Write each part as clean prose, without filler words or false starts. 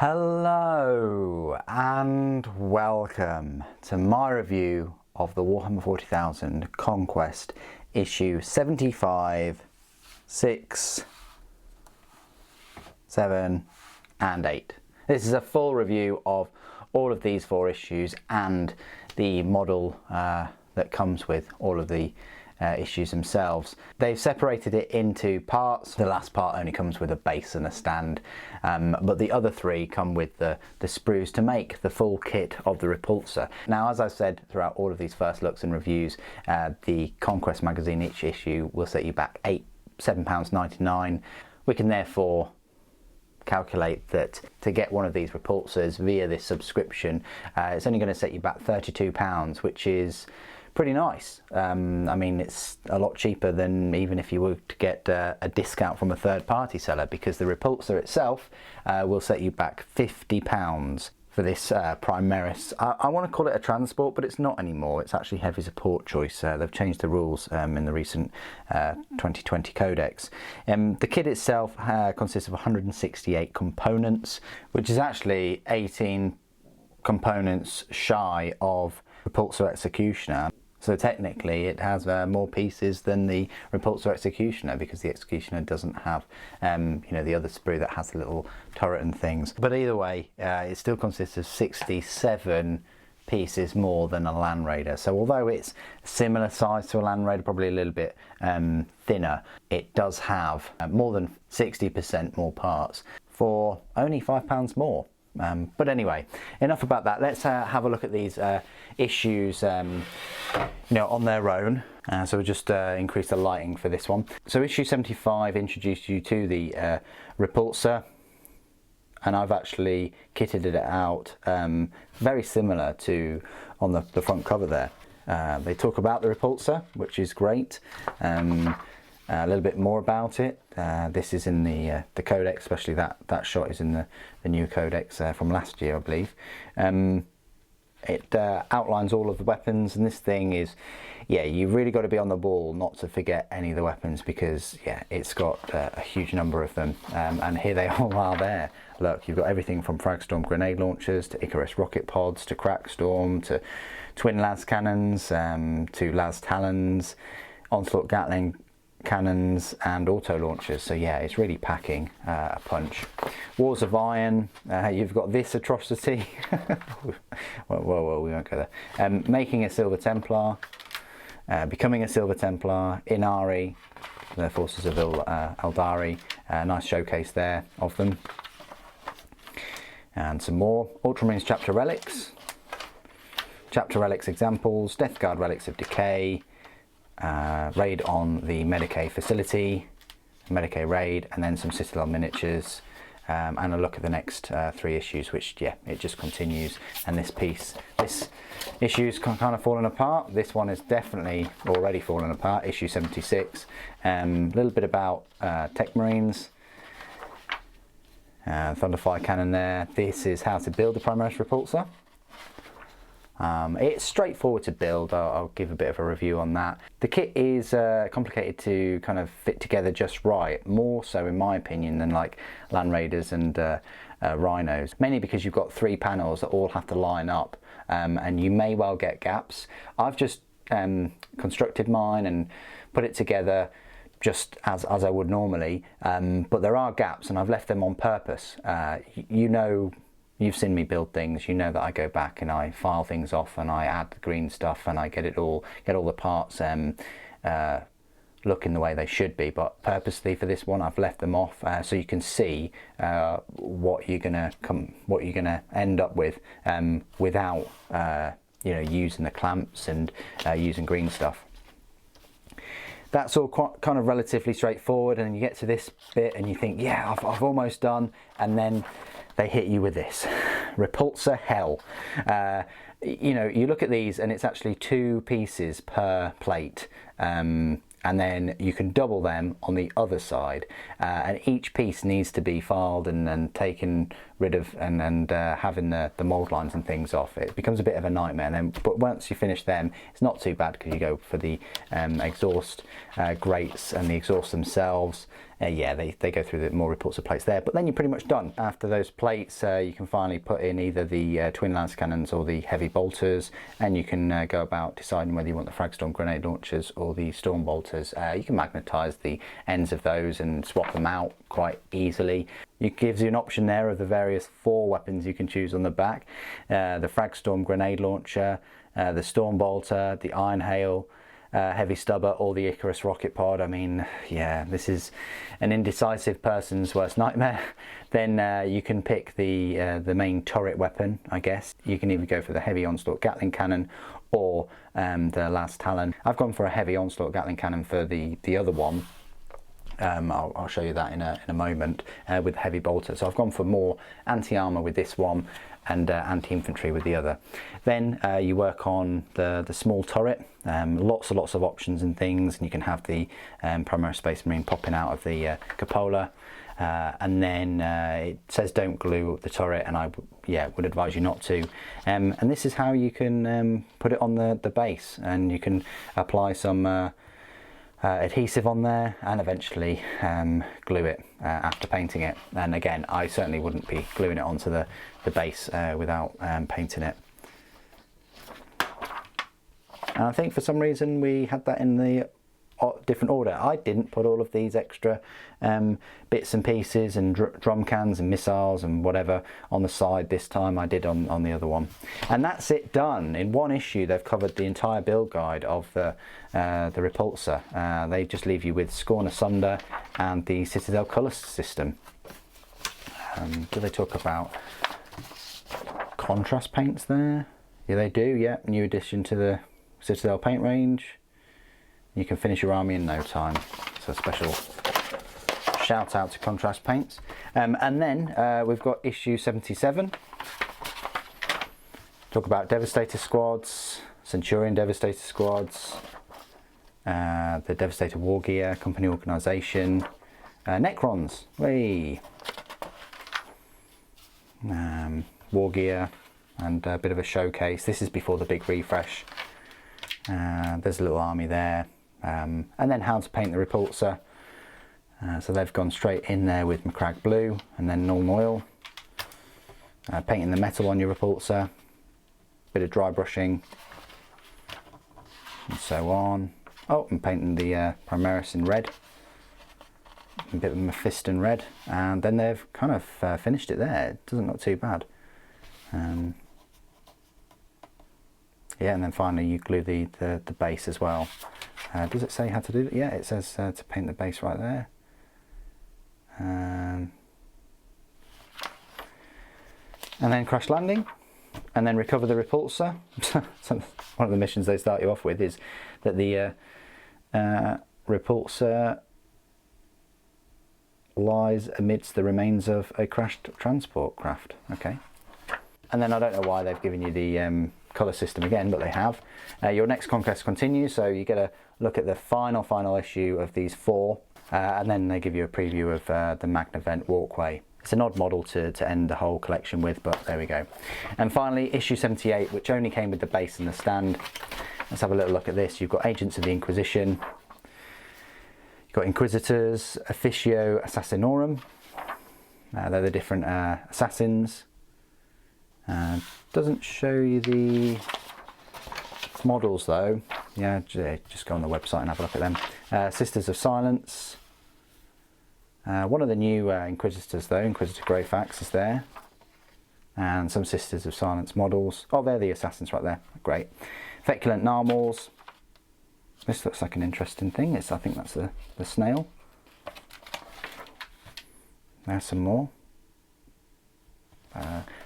Hello and welcome to my review of the Warhammer 40,000 Conquest issue 75, 6, 7 and 8. This is a full review of all of these 4 issues and the model that comes with all of the issues themselves. They've separated it into parts. The last part only comes with a base and a stand, but the other 3 come with the sprues to make the full kit of the repulsor. Now, as I've said throughout all of these first looks and reviews, the Conquest magazine each issue will set you back £7.99. We can therefore calculate that to get one of these repulsors via this subscription, it's only going to set you back £32, which is pretty nice. I mean, it's a lot cheaper than even if you were to get a discount from a third-party seller, because the repulsor itself will set you back £50 for this Primaris. I want to call it a transport, but it's not anymore. It's actually heavy support choice. They've changed the rules in the recent 2020 codex. The kit itself consists of 168 components, which is actually 18 components shy of Repulsor Executioner. So technically it has more pieces than the Repulsor Executioner, because the Executioner doesn't have the other sprue that has the little turret and things. But either way, it still consists of 67 pieces more than a Land Raider. So although it's similar size to a Land Raider, probably a little bit thinner, it does have more than 60% more parts for only £5 more. But anyway, enough about that. Let's have a look at these issues on their own. So we'll just increase the lighting for this one. So issue 75 introduced you to the repulsor, and I've actually kitted it out very similar to on the front cover there. They talk about the repulsor, which is great. A little bit more about it. This is in the codex, especially that shot is in the new codex from last year, I believe. It outlines all of the weapons, and this thing is, you've really got to be on the ball not to forget any of the weapons, because it's got a huge number of them, and here they all are there. Look, you've got everything from Fragstorm grenade launchers to Icarus rocket pods to Crackstorm to twin las cannons to las talons, onslaught gatling cannons and auto launchers. So it's really packing a punch. Wars of Iron, you've got this atrocity. Whoa, we won't go there. Making a Silver Templar, becoming a Silver Templar, Inari, the forces of Eldari, nice showcase there of them. And some more. Ultramarines Chapter Relics, Chapter Relics examples, Death Guard Relics of Decay, raid on the Medicae facility, Medicae raid, and then some Citadel miniatures, and a look at the next 3 issues, which it just continues. And this issue's kind of fallen apart. This one is definitely already fallen apart, issue 76. A little bit about Tech Marines, Thunderfire cannon there. This is how to build the Primaris repulsor. It's straightforward to build. I'll give a bit of a review on that. The kit is complicated to kind of fit together just right, more so in my opinion than like Land Raiders and Rhinos, mainly because you've got 3 panels that all have to line up, and you may well get gaps. I've just constructed mine and put it together just as I would normally, but there are gaps, and I've left them on purpose. You've seen me build things. You know that I go back and I file things off and I add the green stuff and I get all the parts looking the way they should be. But purposely for this one, I've left them off so you can see what you're gonna end up with without using the clamps and using green stuff. That's all kind of relatively straightforward, and you get to this bit and you think, I've almost done, and then they hit you with this repulsor hell. You look at these and it's actually 2 pieces per plate, and then you can double them on the other side, and each piece needs to be filed and taken rid of, and having the mold lines and things off. It becomes a bit of a nightmare. But once you finish them, it's not too bad, because you go for the exhaust grates and the exhausts themselves, yeah, they go through the more repulsor plates there, but then you're pretty much done. After those plates, you can finally put in either the twin lance cannons or the heavy bolters, and you can go about deciding whether you want the Fragstorm grenade launchers or the storm bolters. You can magnetise the ends of those and swap them out quite easily. It gives you an option there of the various 4 weapons you can choose on the back. The Fragstorm grenade launcher, the storm bolter, the iron hail, heavy stubber, or the Icarus rocket pod. I mean, yeah, this is an indecisive person's worst nightmare. Then you can pick the main turret weapon, I guess. You can either go for the heavy onslaught Gatling cannon or the Las Talon. I've gone for a heavy onslaught Gatling cannon for the other one. I'll show you that in a moment, with heavy bolter. So I've gone for more anti-armor with this one and anti-infantry with the other. Then you work on the small turret. Lots and lots of options and things, and you can have the Promotional Space Marine popping out of the cupola, and then it says don't glue the turret, and I would advise you not to. And this is how you can put it on the base, and you can apply some adhesive on there and eventually glue it after painting it. And again, I certainly wouldn't be gluing it onto the base without painting it. And I think for some reason we had that in the different order. I didn't put all of these extra bits and pieces and drum cans and missiles and whatever on the side this time. I did on the other one. And that's it done. In one issue they've covered the entire build guide of the repulsor. They just leave you with Scorn Asunder and the Citadel colour system. Do they talk about contrast paints there? Yeah, they do. Yeah, new addition to the Citadel paint range. You can finish your army in no time. So a special shout out to contrast paints. And then we've got issue 77. Talk about Devastator squads, Centurion Devastator squads, the Devastator war gear, company organisation, Necrons, way, war gear, and a bit of a showcase. This is before the big refresh. There's a little army there. And then how to paint the repulsor. So they've gone straight in there with Macragge blue and then Nuln Oil. Painting the metal on your repulsor. Bit of dry brushing. And so on. Oh, and painting the Primaris in red. A bit of Mephiston red. And then they've kind of finished it there. It doesn't look too bad. Yeah, and then finally you glue the base as well. Does it say how to do it? Yeah, it says to paint the base right there. And then crash landing, and then recover the repulsor. One of the missions they start you off with is that the repulsor lies amidst the remains of a crashed transport craft. Okay. And then I don't know why they've given you the colour system again, but they have. Your next conquest continues, so you get a look at the final issue of these 4, and then they give you a preview of the Magnavent walkway. It's an odd model to end the whole collection with, but there we go. And finally, issue 78, which only came with the base and the stand. Let's have a little look at this. You've got Agents of the Inquisition, you've got Inquisitors, Officio Assassinorum. They're the different assassins. Doesn't show you the models though. Yeah, just go on the website and have a look at them. Sisters of Silence. One of the new Inquisitors though, Inquisitor Greyfax, is there. And some Sisters of Silence models. Oh, they're the assassins right there. Great. Feculent Narmals. This looks like an interesting thing. I think that's the snail. There's some more.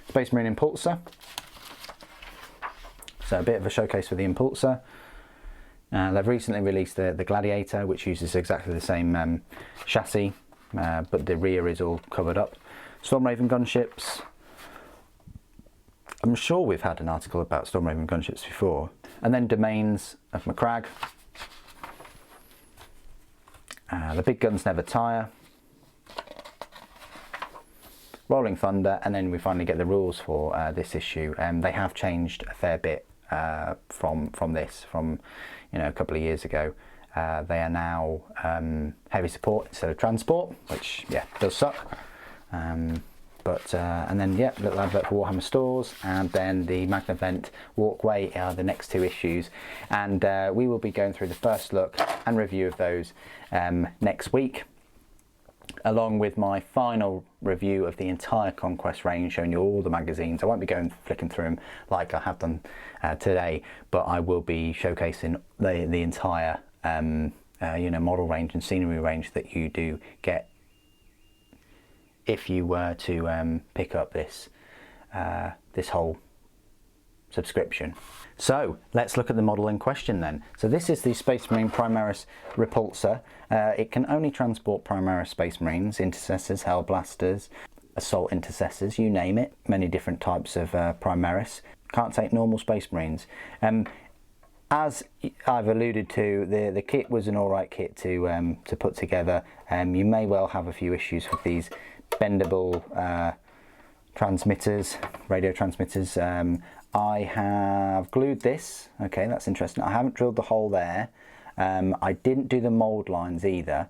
Space Marine Impulsor. So a bit of a showcase for the Impulsor. They've recently released the Gladiator, which uses exactly the same chassis, but the rear is all covered up. Stormraven gunships. I'm sure we've had an article about Stormraven gunships before. And then Domains of Macragge. The Big Guns Never Tire. Rolling Thunder, and then we finally get the rules for this issue. They have changed a fair bit from a couple of years ago. They are now heavy support instead of transport, which yeah, does suck. And then yeah, little advert for Warhammer stores, and then the Magna Vent walkway are the next two issues, and we will be going through the first look and review of those next week, along with my final review of the entire Conquest range, showing you all the magazines. I won't be going flicking through them like I have done today, but I will be showcasing the entire you know, model range and scenery range that you do get if you were to pick up this this whole subscription. So let's look at the model in question then. So this is the Space Marine Primaris Repulsor. It can only transport Primaris Space Marines, Intercessors, Hellblasters, Assault Intercessors, you name it. Many different types of Primaris. Can't take normal Space Marines. As I've alluded to, the kit was an alright kit to put together. You may well have a few issues with these bendable transmitters, radio transmitters. I have glued this. Okay, that's interesting. I haven't drilled the hole there. I didn't do the mould lines either,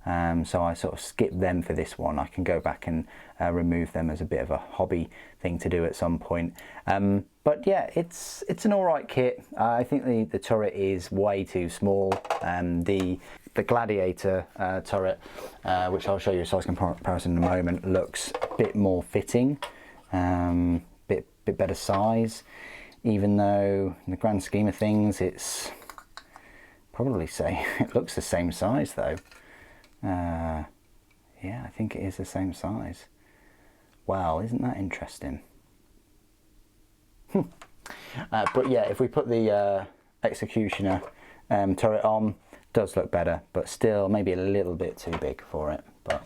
so I sort of skipped them for this one. I can go back and remove them as a bit of a hobby thing to do at some point. But yeah, it's an alright kit. I think the turret is way too small. The Gladiator turret, which I'll show you a size comparison in a moment, looks a bit more fitting, bit better size, even though in the grand scheme of things it's probably it looks the same size though. Yeah, I think it is the same size. Wow, isn't that interesting? But yeah, if we put the Executioner turret on, does look better, but still maybe a little bit too big for it. But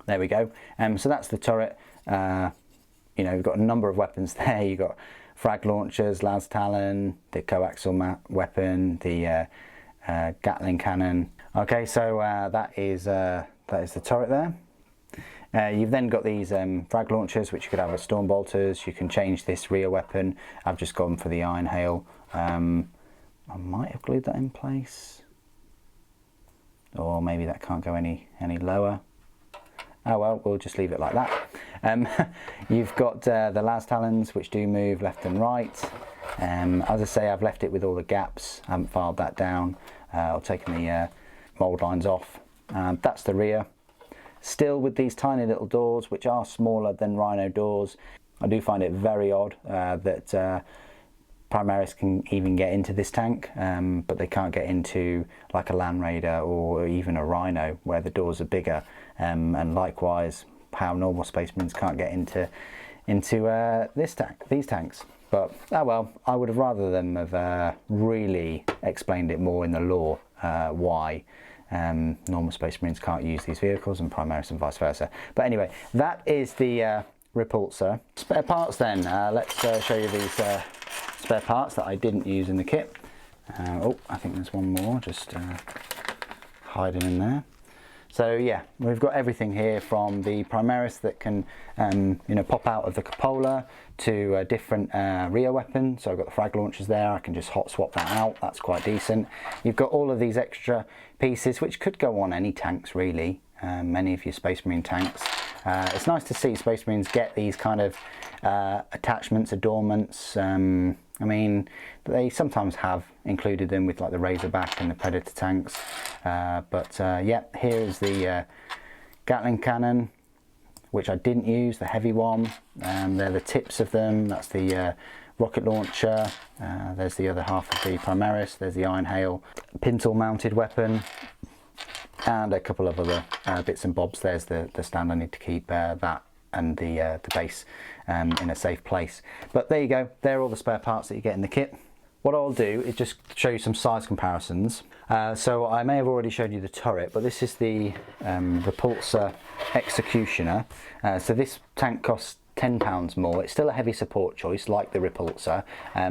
there we go. So that's the turret. You know, you've got a number of weapons there. You've got frag launchers, las talon, the coaxial weapon, the Gatling cannon. Okay, so that is the turret there. You've then got these frag launchers, which you could have as storm bolters. You can change this rear weapon. I've just gone for the iron hail. I might have glued that in place, or maybe that can't go any lower. Oh well, we'll just leave it like that. You've got the las talons, which do move left and right. As I say, I've left it with all the gaps. I haven't filed that down or taken the mould lines off. That's the rear. Still with these tiny little doors, which are smaller than Rhino doors. I do find it very odd that Primaris can even get into this tank, but they can't get into like a Land Raider or even a Rhino, where the doors are bigger. And likewise, how normal Space Marines can't get into these tanks. But oh well, I would have rather them have really explained it more in the lore why normal Space Marines can't use these vehicles and Primaris and vice versa. But anyway, that is the Repulsor. Spare parts then. Let's show you these spare parts that I didn't use in the kit. Oh, I think there's one more just hiding in there. So yeah, we've got everything here from the Primaris that can you know, pop out of the cupola to a different rear weapon. So I've got the frag launchers there. I can just hot swap that out. That's quite decent. You've got all of these extra pieces which could go on any tanks really, many of your Space Marine tanks. It's nice to see Space Marines get these kind of attachments, adornments. I mean, they sometimes have included them with like the Razorback and the Predator tanks. Yeah, here's the Gatling cannon, which I didn't use, the heavy one. They're the tips of them. That's the rocket launcher. There's the other half of the Primaris. There's the iron hail pintle mounted weapon, and a couple of other bits and bobs. There's the stand I need to keep that and the base in a safe place. But there you go, they're all the spare parts that you get in the kit. What I'll do is just show you some size comparisons. So I may have already showed you the turret, but this is the Repulsor Executioner. So this tank costs £10 more. It's still a heavy support choice like the Repulsor,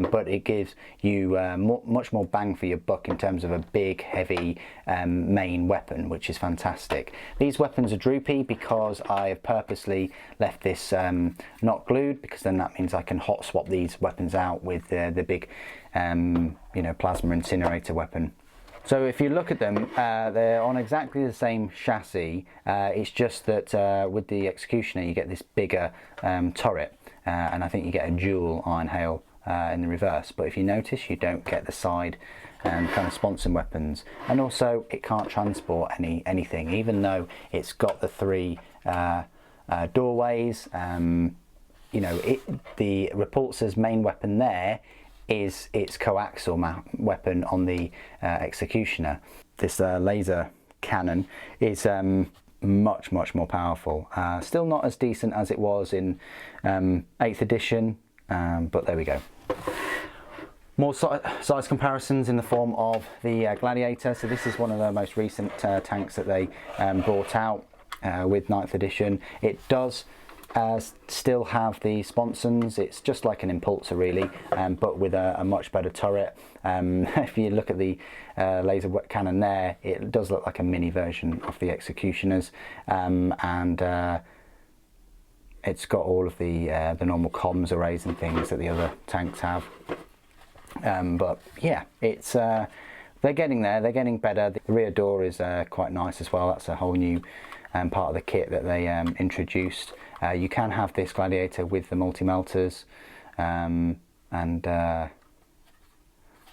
but it gives you much more bang for your buck in terms of a big heavy main weapon, which is fantastic. These weapons are droopy because I have purposely left this not glued, because then that means I can hot swap these weapons out with the big you know, plasma incinerator weapon. So if you look at them, they're on exactly the same chassis. It's just that with the Executioner you get this bigger turret, and I think you get a dual iron hail in the reverse. But if you notice, you don't get the side kind of sponson weapons, and also it can't transport anything, even though it's got the 3 doorways. You know, the repulsor's main weapon there is its coaxial weapon on the Executioner. This laser cannon is much more powerful. Still not as decent as it was in 8th edition, but there we go. More size comparisons in the form of the Gladiator. So this is one of the most recent tanks that they brought out with 9th edition. It does still have the sponsons. It's just like an impulsor really, but with a much better turret. If you look at the laser cannon there, it does look like a mini version of the Executioners, and it's got all of the normal comms arrays and things that the other tanks have. But yeah, it's they're getting there, they're getting better. The rear door is quite nice as well. That's a whole new part of the kit that they introduced. You can have this Gladiator with the multi-melters, and there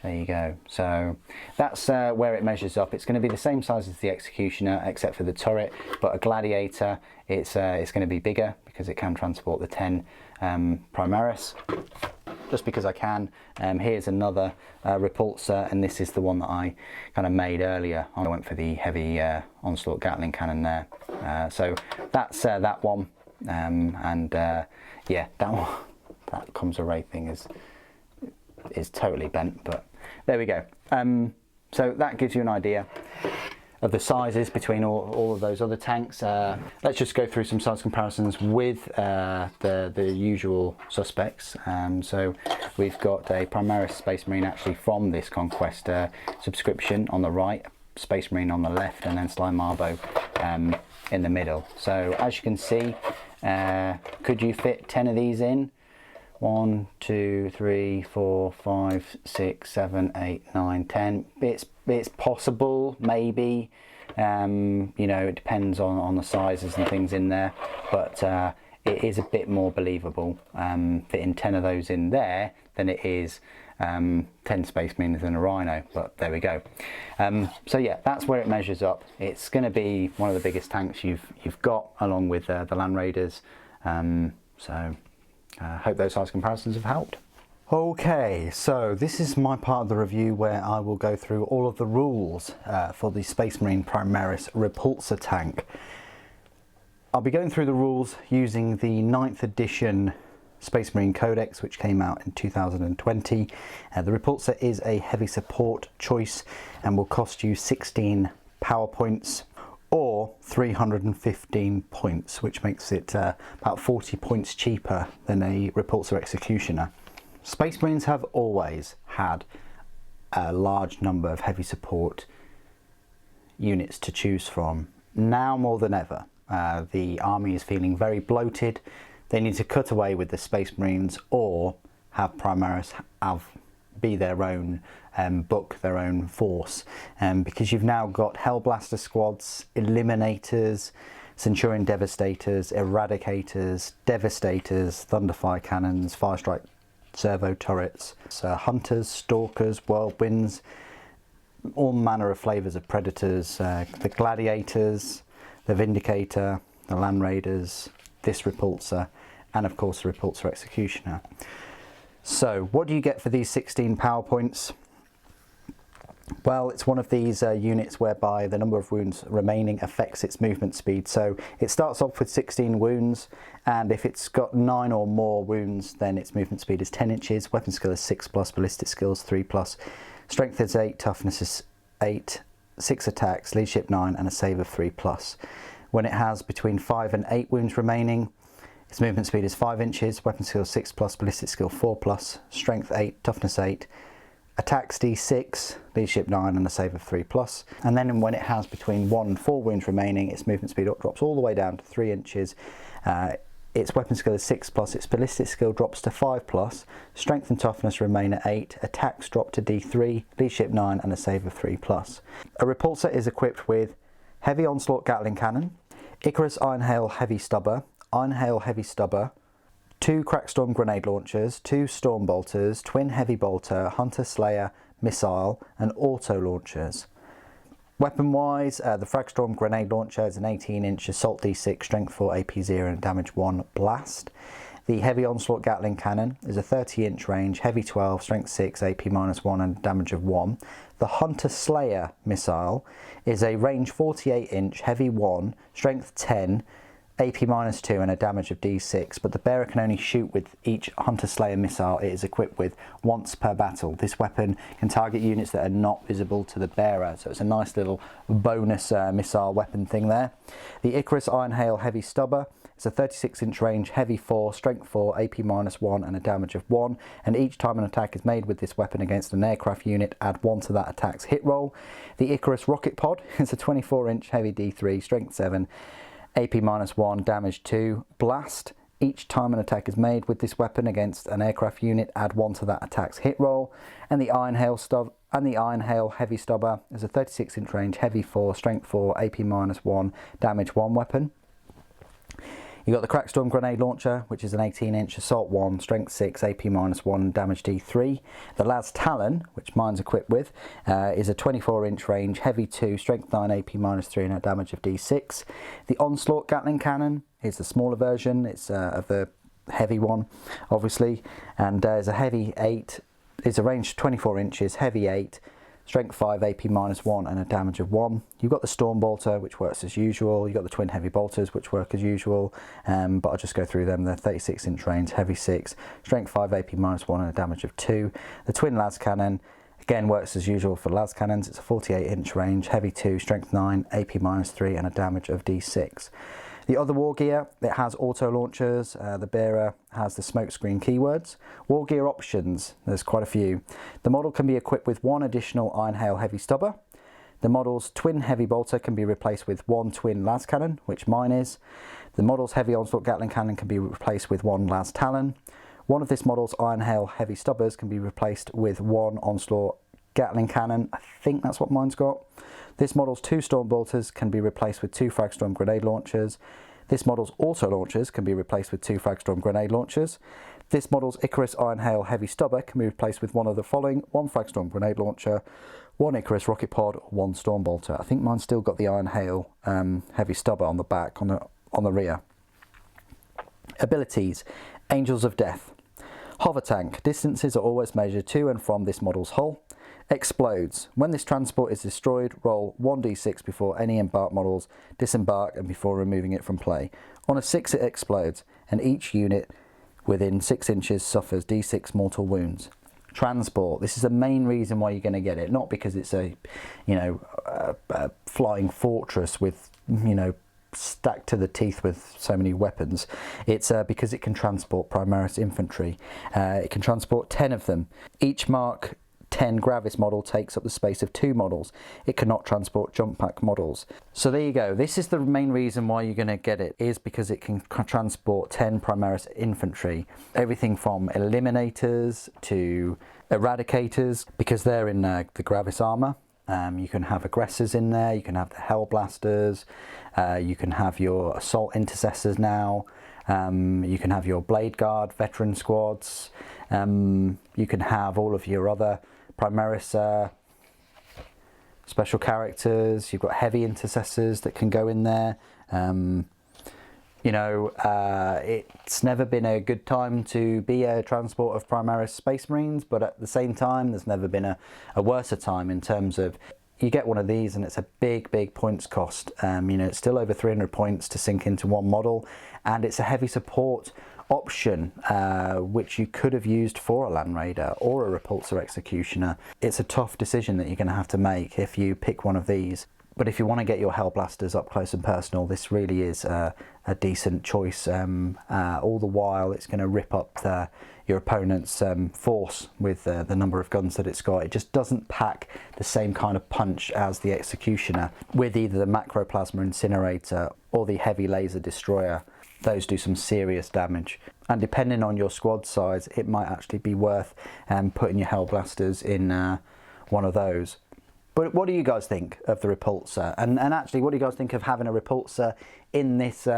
you go. So that's where it measures up. It's going to be the same size as the Executioner except for the turret, but a Gladiator, it's going to be bigger because it can transport the 10 Primaris. Just because I can. Here's another repulsor, and this is the one that I kind of made earlier. I went for the heavy onslaught Gatling cannon there. So that's that one, and yeah, that comms array thing is totally bent, but there we go. So that gives you an idea of the sizes between all of those other tanks. Let's just go through some size comparisons with the usual suspects. So we've got a Primaris Space Marine actually from this Conquest subscription on the right, Space Marine on the left, and then Sly Marbo in the middle. So as you can see, could you fit 10 of these in? 1, 2, 3, 4, 5, 6, 7, 8, 9, 10. It's possible, maybe. You know, it depends on the sizes and things in there, but it is a bit more believable fitting 10 of those in there than it is 10 Space Marines and a Rhino. But there we go. So yeah, that's where it measures up. It's going to be one of the biggest tanks you've got, along with the Land Raiders. So. Hope those size comparisons have helped. Okay, so this is my part of the review where I will go through all of the rules for the Space Marine Primaris Repulsor tank. I'll be going through the rules using the 9th edition Space Marine Codex, which came out in 2020. The Repulsor is a heavy support choice and will cost you 16 power points, or 315 points, which makes it about 40 points cheaper than a Repulsor Executioner. Space Marines have always had a large number of heavy support units to choose from. Now more than ever, the army is feeling very bloated. They need to cut away with the Space Marines or have Primaris be their own book, their own force, because you've now got Hellblaster squads, Eliminators, Centurion Devastators, Eradicators, Devastators, Thunderfire cannons, Firestrike servo turrets, Hunters, Stalkers, Whirlwinds, all manner of flavours of Predators, the Gladiators, the Vindicator, the Land Raiders, this Repulsor, and of course the Repulsor Executioner. So what do you get for these 16 power points? Well, it's one of these units whereby the number of wounds remaining affects its movement speed. So it starts off with 16 wounds, and if it's got 9 or more wounds, then its movement speed is 10 inches, weapon skill is 6+, ballistic skills 3+, strength is 8, toughness is 8, 6 attacks, leadership 9, and a save of 3+. When it has between 5 and 8 wounds remaining, its movement speed is 5 inches, weapon skill 6+, ballistic skill 4+, strength 8, toughness 8, attacks d6, leadership 9, and a save of 3+. And then when it has between 1 and 4 wounds remaining, its movement speed drops all the way down to 3 inches. its weapon skill is 6+, its ballistic skill drops to 5+, strength and toughness remain at 8, attacks drop to D3, leadership 9 and a save of 3+. A repulsor is equipped with heavy onslaught Gatling cannon, Icarus Iron Hail Heavy Stubber, 2 Crackstorm grenade launchers, 2 Storm bolters, twin heavy bolter, Hunter Slayer missile and auto launchers. Weapon wise, the Fragstorm grenade launcher is an 18-inch assault D6, strength 4, AP 0 and damage 1 blast. The heavy onslaught Gatling cannon is a 30-inch range, heavy 12, strength 6, AP -1 and damage of 1. The Hunter Slayer missile is a range 48-inch, heavy 1, strength 10, AP -2 and a damage of D6, but the bearer can only shoot with each Hunter Slayer missile it is equipped with once per battle. This weapon can target units that are not visible to the bearer, so it's a nice little bonus missile weapon thing there. The Icarus Iron Hail Heavy Stubber is a 36-inch range, heavy 4, strength 4, AP -1 and a damage of 1, and each time an attack is made with this weapon against an aircraft unit, add 1 to that attack's hit roll. The Icarus Rocket Pod is a 24-inch heavy D3, strength 7, AP -1, damage 2, blast. Each time an attack is made with this weapon against an aircraft unit, add 1 to that attack's hit roll. And the Iron Hail Heavy Stubber is a 36-inch range, heavy 4, strength 4, AP -1, damage 1 weapon. You've got the Crackstorm grenade launcher, which is an 18-inch assault 1, strength 6, AP -1, damage D3. The Las Talon, which mine's equipped with, is a 24-inch range, heavy 2, strength 9, AP -3 and a damage of D6. The Onslaught Gatling cannon is the smaller version. It's of the heavy one, obviously, and is a heavy 8. It's a range 24 inches, heavy 8. Strength 5, AP -1 and a damage of 1. You've got the Storm Bolter, which works as usual. You've got the Twin Heavy Bolters, which work as usual, but I'll just go through them. They're 36-inch range, heavy 6, strength 5, AP -1 and a damage of 2. The Twin Las Cannon, again, works as usual for Las Cannons. It's a 48-inch range, heavy 2, strength 9, AP -3 and a damage of D6. The other war gear, it has auto launchers, the bearer has the smokescreen keywords. War gear options, there's quite a few. The model can be equipped with 1 additional Iron Hail Heavy Stubber. The model's twin heavy bolter can be replaced with 1 twin Las Cannon, which mine is. The model's heavy onslaught Gatling cannon can be replaced with 1 Las Talon. One of this model's Iron Hail Heavy Stubbers can be replaced with 1 onslaught Gatling cannon. I think that's what mine's got. This model's 2 Storm Bolters can be replaced with 2 Fragstorm grenade launchers. This model's auto launchers can be replaced with 2 Fragstorm grenade launchers. This model's Icarus Iron Hail Heavy Stubber can be replaced with one of the following: 1 Fragstorm grenade launcher, 1 Icarus Rocket Pod, 1 Storm Bolter. I think mine's still got the Iron Hail Heavy Stubber on the back, on the rear. Abilities: Angels of Death. Hover tank. Distances are always measured to and from this model's hull. Explodes. When this transport is destroyed, roll 1d6 before any embarked models disembark and before removing it from play. On a 6 it explodes, and each unit within 6 inches suffers d6 mortal wounds. Transport. This is the main reason why you're going to get it, not because it's a flying fortress with, stacked to the teeth with so many weapons. It's because it can transport Primaris infantry. It can transport 10 of them. Each Mark 10 Gravis model takes up the space of 2 models. It cannot transport jump pack models. So there you go. This is the main reason why you're going to get it, is because it can transport 10 Primaris infantry. Everything from eliminators to eradicators, because they're in the Gravis armor. You can have aggressors in there, you can have the Hellblasters, you can have your assault intercessors now, you can have your Blade Guard veteran squads, you can have all of your other Primaris special characters. You've got heavy intercessors that can go in there. It's never been a good time to be a transport of Primaris Space Marines, but at the same time, there's never been a worse time in terms of, you get one of these and it's a big points cost. It's still over 300 points to sink into one model, and it's a heavy support option, which you could have used for a Land Raider or a Repulsor Executioner. It's a tough decision that you're going to have to make if you pick one of these. But if you want to get your Hellblasters up close and personal, this really is a decent choice. All the while, it's going to rip up your opponent's force with the number of guns that it's got. It just doesn't pack the same kind of punch as the Executioner with either the Macroplasma Incinerator or the Heavy Laser Destroyer. those do some serious damage. And depending on your squad size, it might actually be worth putting your Hellblasters in one of those. But what do you guys think of the repulsor? And actually, what do you guys think of having a repulsor in this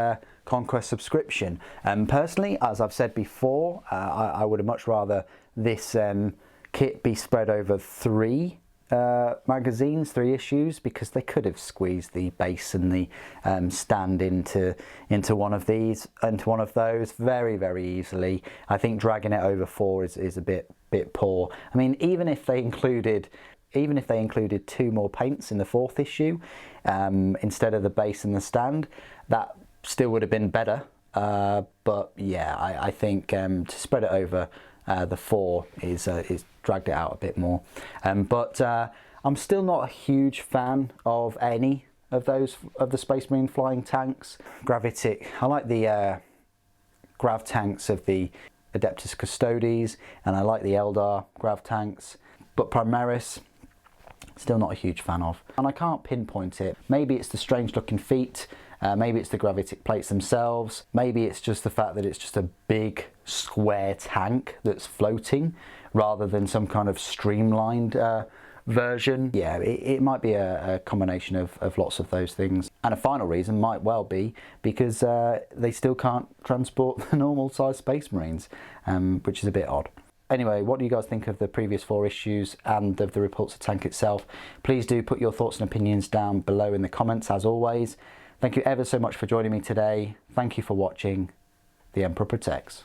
Conquest subscription? Personally, as I've said before, I would have much rather this kit be spread over 3 magazines, 3 issues, because they could have squeezed the base and the stand into one of these, into one of those very, very easily. I think dragging it over 4 is a bit poor. I mean, even if they included 2 more paints in the 4th issue instead of the base and the stand, that still would have been better. But yeah, I think to spread it over the 4 is dragged it out a bit more. But I'm still not a huge fan of any of those of the Space Marine flying tanks. Gravitic, I like the grav tanks of the Adeptus Custodes, and I like the Eldar grav tanks, but Primaris, still not a huge fan of. And I can't pinpoint it. Maybe it's the strange looking feet, maybe it's the gravitic plates themselves, maybe it's just the fact that it's just a big square tank that's floating rather than some kind of streamlined version. Yeah, it might be a combination of lots of those things. And a final reason might well be because they still can't transport the normal size Space Marines, which is a bit odd. Anyway, what do you guys think of the previous 4 issues and of the repulsor tank itself? Please do put your thoughts and opinions down below in the comments, as always. Thank you ever so much for joining me today. Thank you for watching. The Emperor protects.